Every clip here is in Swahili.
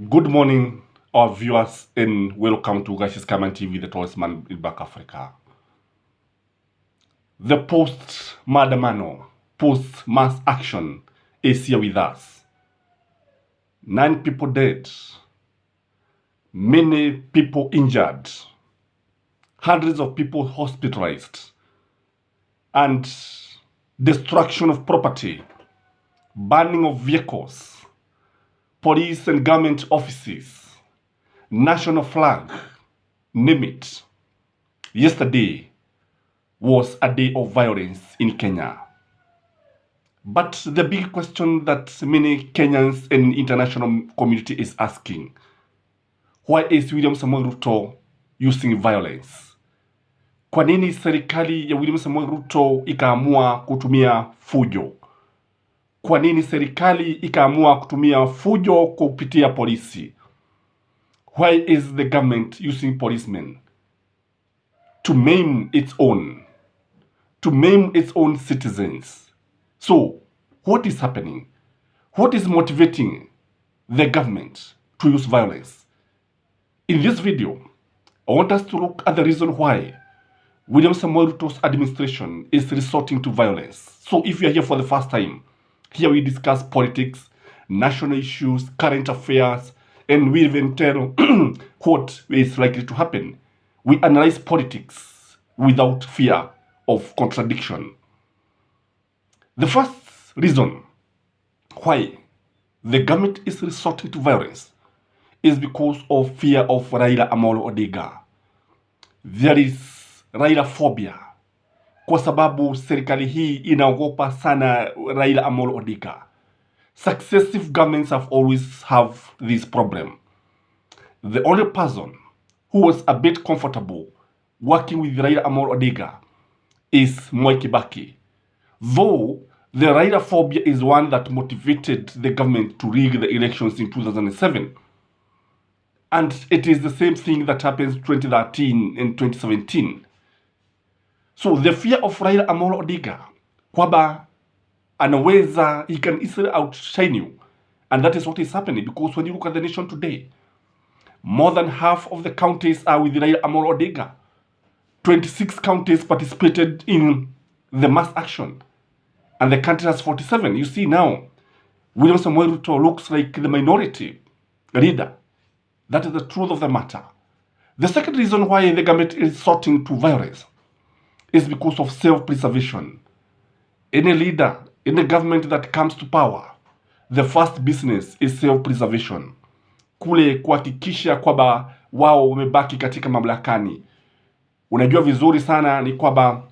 Good morning, our viewers, and welcome to Gachie Skyman TV, the tallest man in Black Africa. The post-Maandamano, post-mass action is here with us. 9 people dead, many people injured, hundreds of people hospitalized, and destruction of property, burning of vehicles, police and government offices, national flag, name it. Yesterday was a day of violence in Kenya. But the big question that many Kenyans and international community is asking, why is William Samoei Ruto using violence? Kwa nini serikali ya William Samoei Ruto ikaamua kutumia fujo? Kwa nini serikali ikaamua kutumia fujo kupitia polisi? Why is the government using policemen to maim its own citizens? So, what is happening? What is motivating the government to use violence? In this video, I want us to look at the reason why William Samoei Ruto's administration is resorting to violence. So if you are here for the first time, here we discuss politics, national issues, current affairs, and we even tell what is likely to happen. We analyze politics without fear of contradiction. The first reason why the government is resorting to violence is because of fear of Raila Amolo Odinga. There is Raila phobia. Kwa sababu serikali hii inaogopa sana Raila Amolo Odinga. Successive governments have always have this problem. The only person who was a bit comfortable working with Raila Amolo Odinga is Mwai Kibaki. Though the Raila phobia is one that motivated the government to rig the elections in 2007. And it is the same thing that happens 2013 and 2017. So the fear of Raila Amolo Odinga, kwamba anaweza, he can easily outshine you. And that is what is happening, because when you look at the nation today, more than half of the counties are with Raila Amolo Odinga. 26 counties participated in the mass action, and the country has 47. You see now, William Samoei Ruto looks like the minority leader. That is the truth of the matter. The second reason why the government is resorting to violence is because of self-preservation. Any leader, any government that comes to power, the first business is self-preservation. Kule kuhakikisha kwamba wao wamebaki katika mamlakani. Unajua vizuri sana ni kwamba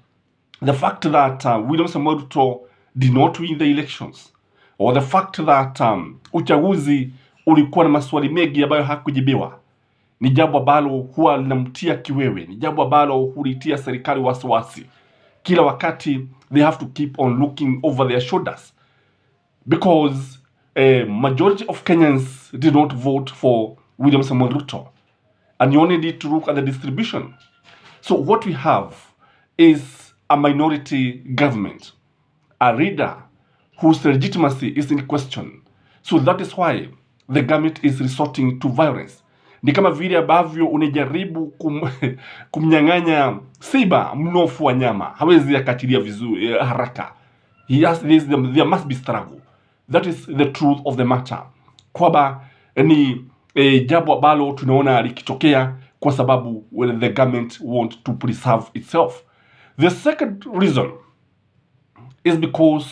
the fact that William Samoei Ruto did not win the elections, or the fact that uchaguzi ulikuwa na maswali mengi ambayo hakujibiwa, ni jambo ambalo huwa linamtia kiwewe, ni jambo ambalo hulitia serikali wasiwasi. Kila wakati they have to keep on looking over their shoulders, because a majority of Kenyans did not vote for William Samoei Ruto, and you only need to look at the distribution. So what we have is a minority government, a leader whose legitimacy is in question. So that is why the government is resorting to violence. Ni kama vile ambavyo unajaribu kumnyang'anya simba mnofu wa nyama, hawezi akatilia vizuri haraka. There must be struggle. That is the truth of the matter. Kwamba ni jambo ambalo tunaona likitokea kwa sababu the government want to preserve itself. The second reason is because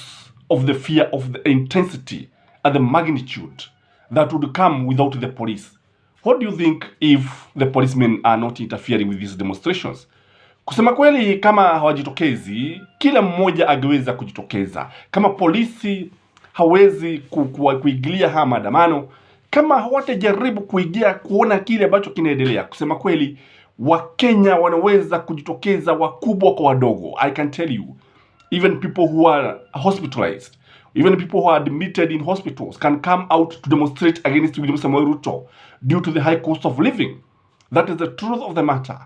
of the fear of the intensity and the magnitude that would come without the police. What do you think if the policemen are not interfering with these demonstrations? Kusema kweli, kama hawajitokezi, kila mmoja angeweza kujitokeza. Kama polisi hawezi kuingilia haya maandamano, kama hawatajaribu kuingia kuona kile ambacho kinaendelea, kusema kweli, Wakenya wanaweza kujitokeza, wakubwa kwa wadogo. I can tell you, even people who are hospitalized, even people who are admitted in hospitals can come out to demonstrate against William Samoei Ruto due to the high cost of living. That is the truth of the matter.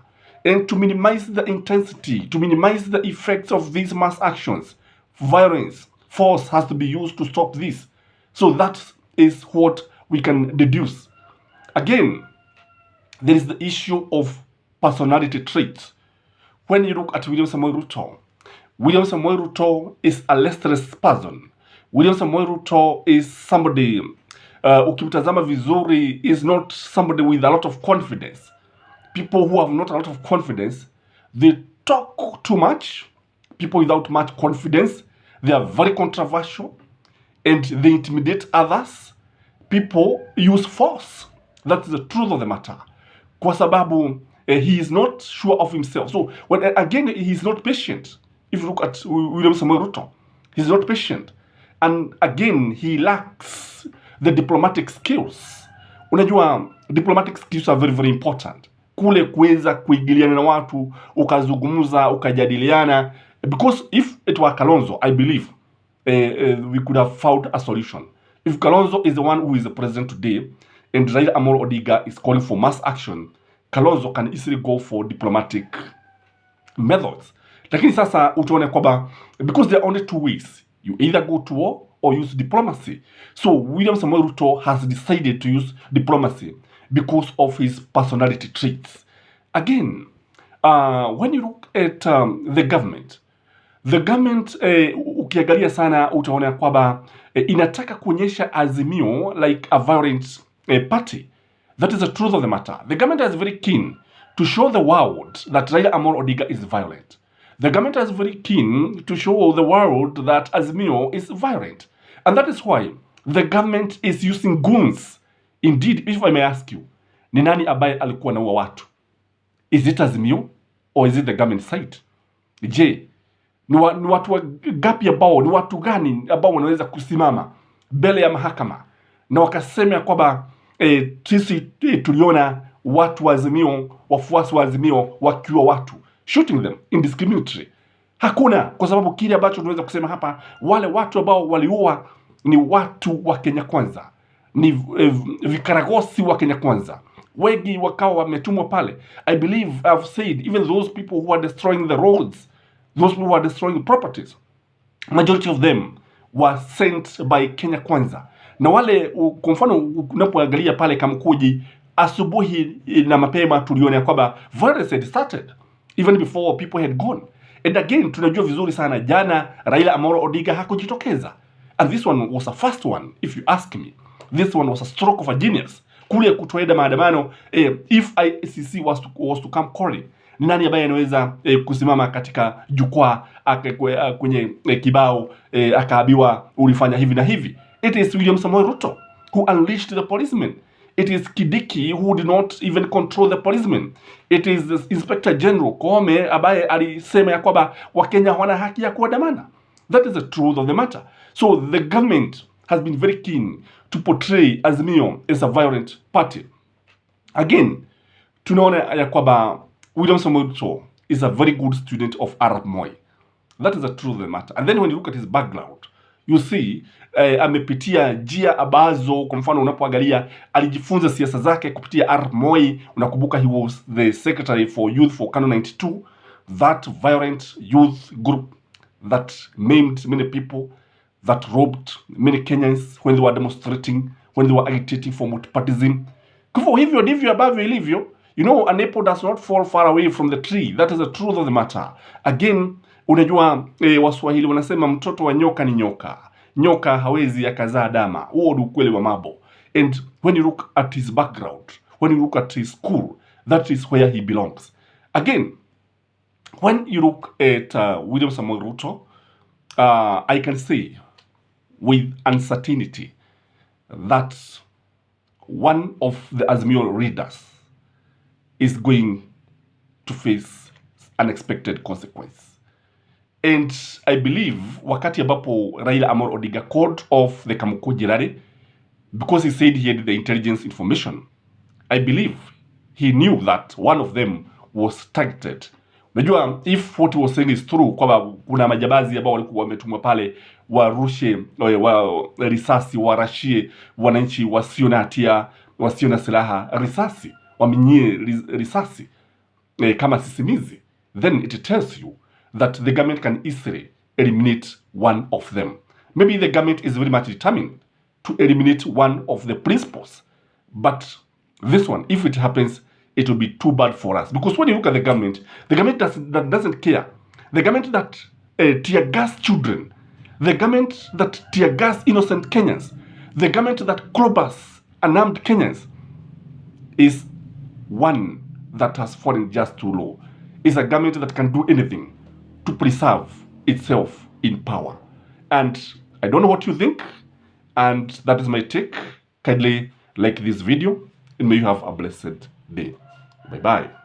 And to minimize the intensity, to minimize the effects of these mass actions, violence, force has to be used to stop this. So that is what we can deduce. Again, there is the issue of personality traits. When you look at William Samoei Ruto is a listless person. William Samoei Ruto is somebody, ukimtazama vizuri, is not somebody with a lot of confidence. People who have not a lot of confidence, they talk too much. People without much confidence, they are very controversial and they intimidate others. People use force. That's the truth of the matter. Kwa sababu he is not sure of himself. So when again, he is not patient. If you look at William Samoei Ruto, he's not patient. And again, he lacks the diplomatic skills. Unajua, diplomatic skills are very, very important. Kule kuweza kuingiliana na watu, ukazungumza, ukajadiliana. Because if it were Kalonzo, I believe we could have found a solution. If Kalonzo is the one who is the president today, and Raila Amolo Odinga is calling for mass action, Kalonzo can easily go for diplomatic methods. Lakini sasa utaona kwamba because there are only two ways, you either go to war or use diplomacy. So William Samoei Ruto has decided to use diplomacy because of his personality traits. Again, when you look at the government, ukiangalia sana utaona kwamba inataka kuonyesha Azimio like a violent party. That is the truth of the matter. The government is very keen to show the world that Raila Amolo Odinga is violent. The government is very keen to show the world that Azimio is violent. And that is why the government is using goons. Indeed, if I may ask you, ni nani ambaye alikuwa anaua watu? Is it Azimio or is it the government side? Je, ni watu gapi ambao, ni watu gani ambao wanaweza kusimama mbele ya mahakama na wakasema kwamba sisi tuliona watu wa Azimio, wafuasi wa Azimio wakiua watu, shooting them indiscriminately? Hakuna, kwa sababu kile ambacho tunaweza kusema hapa, wale watu ambao waliua ni watu wa Kenya Kwanza, ni vikaragosi wa Kenya Kwanza. Wengi wakawa wametumwa pale. I believe I've said even those people who are destroying the roads, those people who are destroying properties, majority of them were sent by Kenya Kwanza. Na wale, kwa mfano unapoangalia pale Kamkuji, asubuhi na mapema tuliona kwamba violence had started even before people had gone. And again, tunajua vizuri sana jana Raila Amolo Odinga hakujitokeza. And this one was a first one, if you ask me. This one was a stroke of a genius. Kule kutoenda maandamano, if ICC was to come calling, ni nani ambaye anaweza kusimama katika jukwaa kwenye kibao akaambiwa ulifanya hivi na hivi? It is William Samoei Ruto who unleashed the policemen. It is Kidiki who did not even control the policemen. It is the Inspector General Koome ambaye alisema ya kwamba Wakenya hawana haki ya kuandamana. That is the truth of the matter. So the government has been very keen to portray Azimio as a violent party. Again, tunaona ya kwamba William Samoei Ruto is a very good student of Arap Moi. That is the truth of the matter. And then when you look at his background, you see amepitia njia ambazo, kwa mfano unapoangalia alijifunza siasa zake kupitia Arap Moi. Unakumbuka he was the secretary for youth for KANU 92, that violent youth group that maimed many people, that robbed many Kenyans when they were demonstrating, when they were agitating for multipartyism. Kwa hivyo ndivyo ambavyo ilivyo. You know, an apple does not fall far away from the tree. That is the truth of the matter. Again, unajua Waswahili wanasema mtoto wa nyoka ni nyoka. Nyoka hawezi akazaa dama. Huo ni ukweli wa mambo. And when you look at his background, when you look at his school, that is where he belongs. Again, when you look at William Samoei Ruto, I can say with uncertainty that one of the Azimio leaders is going to face unexpected consequence. And I believe wakati ambapo Raila Amolo Odinga called off the Kamukuji rally because he said he had the intelligence information, I believe he knew that one of them was targeted. Unajua, if what he was saying is true, kwamba kuna majambazi ambao walikuwa wametumwa pale warushe risasi, warashie wananchi wasio na hatia, wasio na silaha risasi, waminyie risasi kama sisimizi, then it tells you that the government can easily eliminate one of them. Maybe the government is very much determined to eliminate one of the principals, but This one, if it happens, it will be too bad for us. Because when you look at the government that doesn't care. The government that tear gas children. The government that tear gas innocent Kenyans. The government that clobbers unarmed Kenyans is one that has fallen just too low. It's a government that can do anything to preserve itself in power. And I don't know what you think. And that is my take. Kindly like this video and may you have a blessed day. Bye-bye.